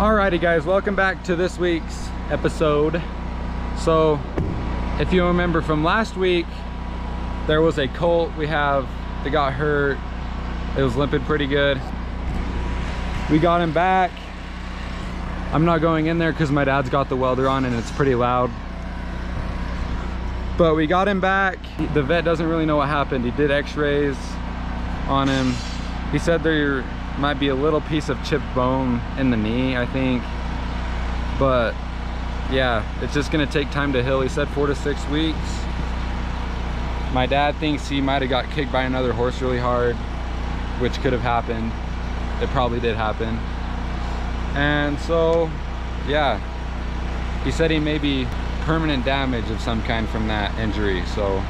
Alrighty guys, welcome back to this week's episode. So if you remember from last week, there was a colt we have that got hurt. It was limping pretty good. We got him back. I'm not going in there because my dad's got the welder on and it's pretty loud. But we got him back. The vet doesn't really know what happened. He did x-rays on him. He said there might be a little piece of chipped bone in the knee, I think. But yeah, it's just gonna take time to heal. He said 4 to 6 weeks. My dad thinks he might have got kicked by another horse really hard, which could have happened. It probably did happen. And so, yeah, he said he may be permanent damage of some kind from that injury. So,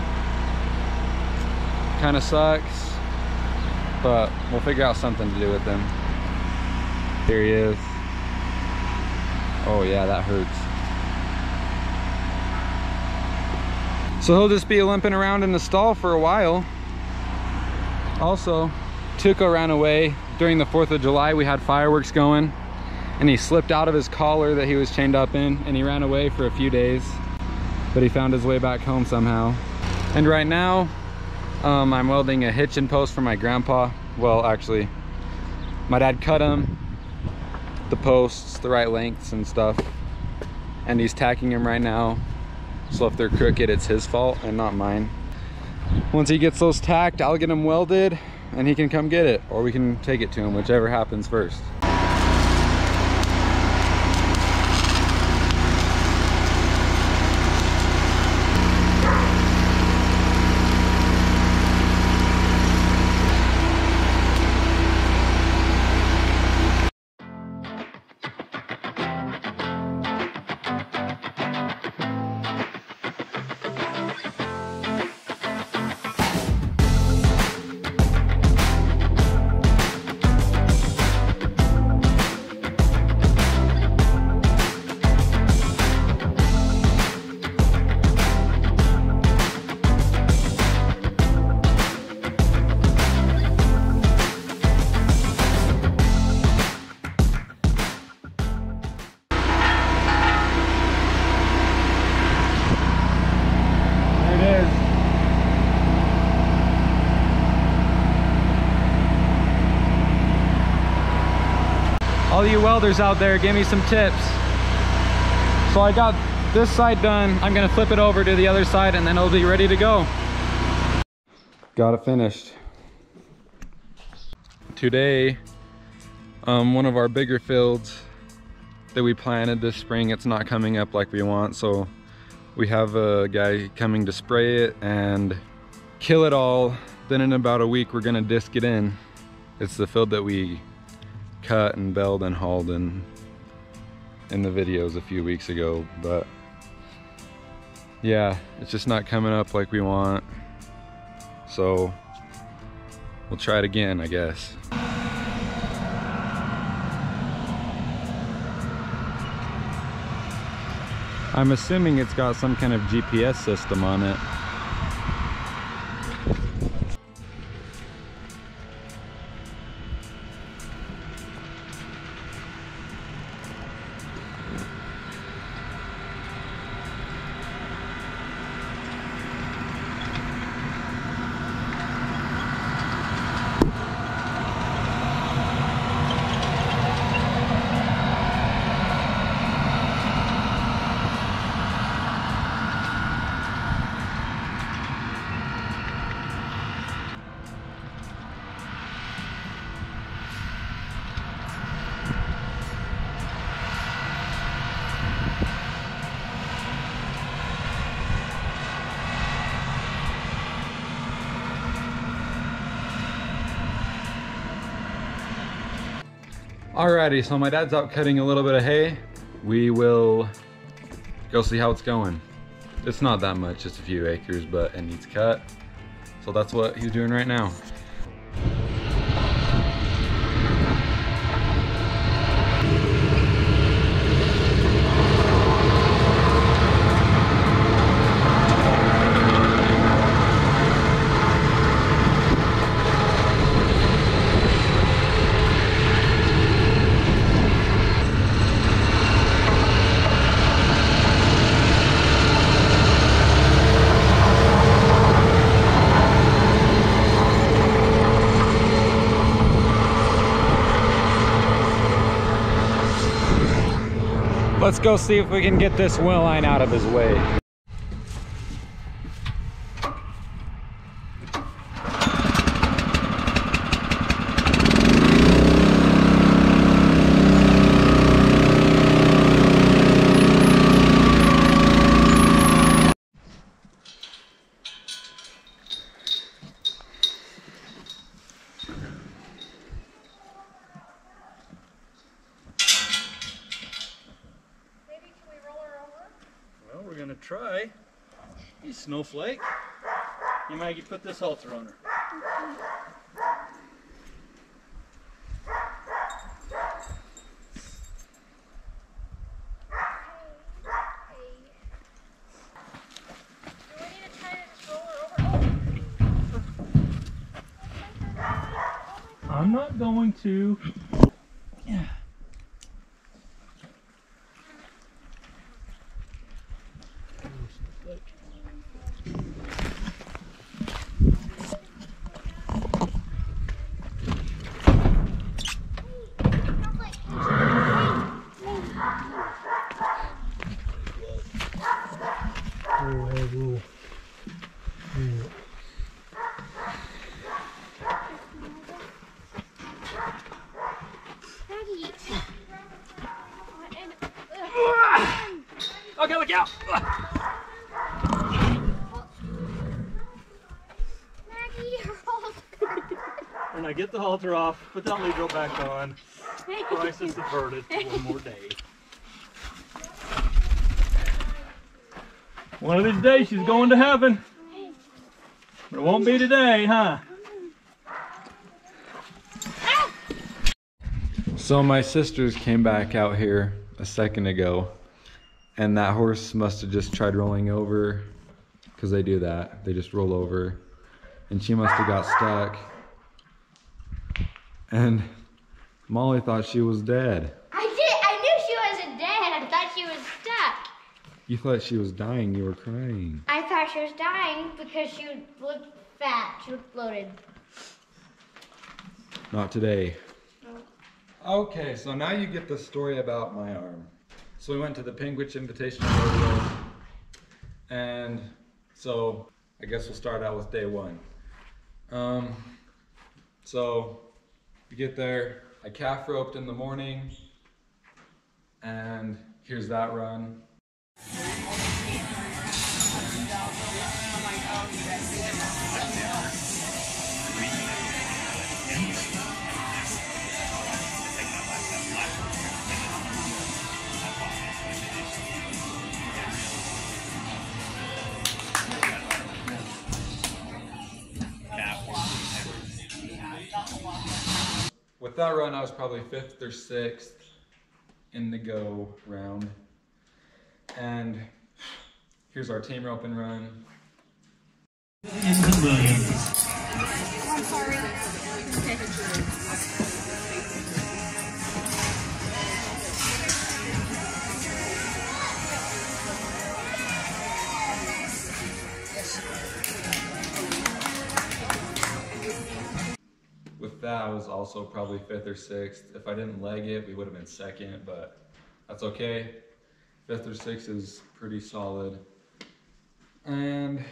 kind of sucks, but we'll figure out something to do with him. Here he is. Oh yeah, that hurts. So he'll just be limping around in the stall for a while. Also, Tuco ran away during the 4th of July. We had fireworks going and he slipped out of his collar that he was chained up in and he ran away for a few days, but he found his way back home somehow. And right now, I'm welding a hitching post for my grandpa. Well, actually, my dad cut him, the posts, the right lengths and stuff, and he's tacking them right now. So if they're crooked, it's his fault and not mine. Once he gets those tacked, I'll get them welded and he can come get it, or we can take it to him, whichever happens first. All you welders out there, give me some tips. So I got this side done. I'm gonna flip it over to the other side and then it'll be ready to go. Got it finished. Today, one of our bigger fields that we planted this spring, it's not coming up like we want. So we have a guy coming to spray it and kill it all. Then in about a week, we're gonna disc it in. It's the field that we cut and baled and hauled in the videos a few weeks ago, but yeah, it's just not coming up like we want, so we'll try it again, I guess. I'm assuming it's got some kind of GPS system on it. Alrighty, so my dad's out cutting a little bit of hay. We will go see how it's going. It's not that much, just a few acres, but it needs cut. So that's what he's doing right now. Let's go see if we can get this wheel line out of his way. We're gonna try. You snowflake. You might put this halter on her. I'm not going to. Yeah. Okay, look out! When I get the halter off, put that lead rope back on. Crisis averted for one more day. One of these days she's going to heaven. But it won't be today, huh? So my sisters came back out here a second ago, and that horse must have just tried rolling over, because they do that. They just roll over, and she must have got stuck. And Molly thought she was dead. I knew she wasn't dead. I thought she was stuck. You thought she was dying. You were crying. I thought she was dying because she looked fat. She looked bloated. Not today. Okay, so now you get the story about my arm. So we went to the Penguich Invitational Rodeo, and so I guess we'll start out with day one. So we get there, I calf roped in the morning, and here's that run. With that run, I was probably 5th or 6th in the go round. And here's our team rope and run. I'm sorry. With that, I was also probably 5th or 6th. If I didn't leg it, we would have been 2nd, but that's okay. 5th or 6th is pretty solid. And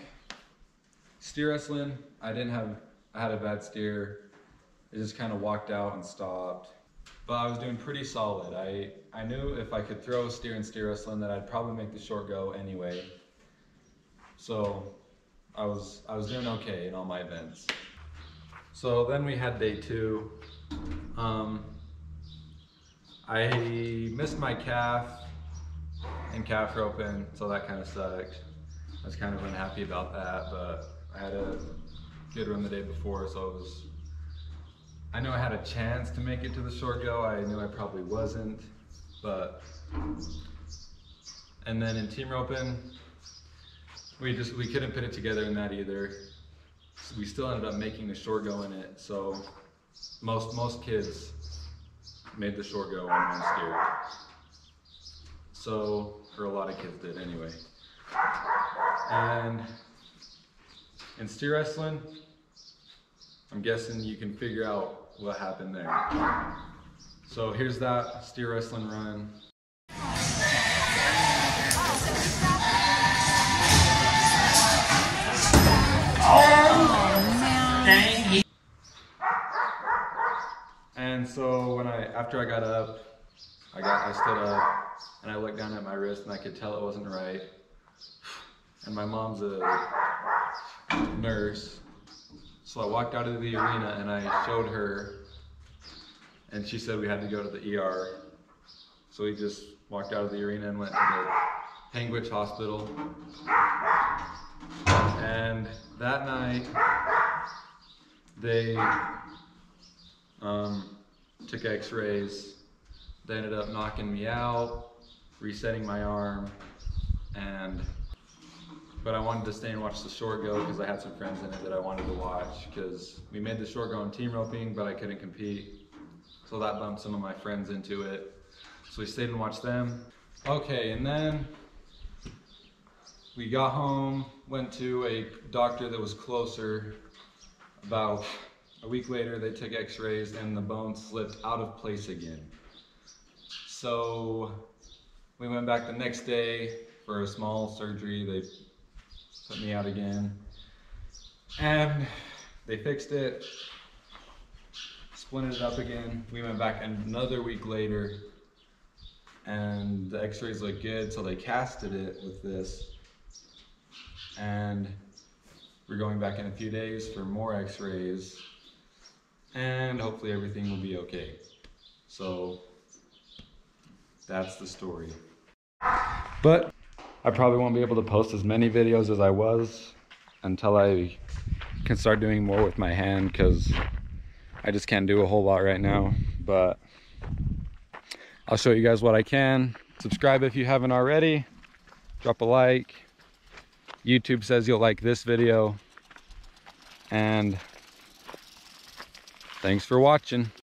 steer wrestling, I had a bad steer. It just kind of walked out and stopped. But I was doing pretty solid. I knew if I could throw a steer in steer wrestling that I'd probably make the short go anyway. So I was doing okay in all my events. So then we had day 2. I missed my calf and calf roping, so that kind of sucked. I was kind of unhappy about that, but I had a good run the day before, so I knew I had a chance to make it to the short go. I knew I probably wasn't, but, and then in team roping, we couldn't put it together in that either. We still ended up making the short go in it, so most kids made the short go on one steer. So, or a lot of kids did anyway. And in steer wrestling, I'm guessing you can figure out what happened there. So here's that steer wrestling run. And so after I got up, I stood up and I looked down at my wrist and I could tell it wasn't right. And my mom's a nurse. So I walked out of the arena and I showed her, and she said we had to go to the ER. So we just walked out of the arena and went to the Panguitch Hospital. And that night, they took x-rays. They ended up knocking me out, resetting my arm, but I wanted to stay and watch the short go because I had some friends in it that I wanted to watch, because we made the short go in team roping, but I couldn't compete. So that bumped some of my friends into it. So we stayed and watched them. Okay, and then we got home, went to a doctor that was closer. About a week later, they took x-rays and the bone slipped out of place again. So we went back the next day for a small surgery. They put me out again. And they fixed it, splinted it up again. We went back another week later and the x-rays looked good, so they casted it with this. And we're going back in a few days for more x-rays, and hopefully everything will be okay. So that's the story. But I probably won't be able to post as many videos as I was until I can start doing more with my hand, because I just can't do a whole lot right now. But I'll show you guys what I can. Subscribe if you haven't already. Drop a like. YouTube says you'll like this video. And thanks for watching.